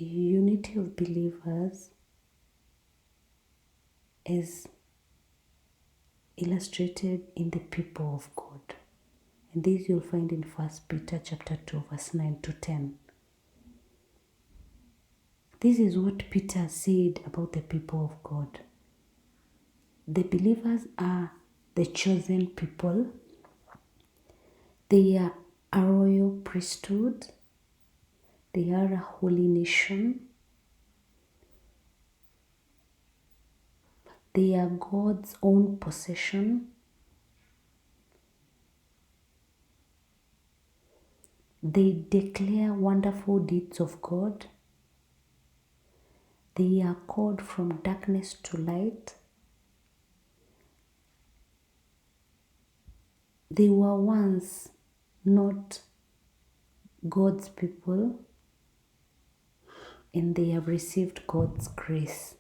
unity of believers is illustrated in the people of God. And this you'll find in 1 Peter chapter 2, verse 9 to 10. This is what Peter said about the people of God. The believers are the chosen people. They are a royal priesthood. They are a holy nation. They are God's own possession. They declare wonderful deeds of God. They are called from darkness to light. They were once not God's people, and they have received God's grace.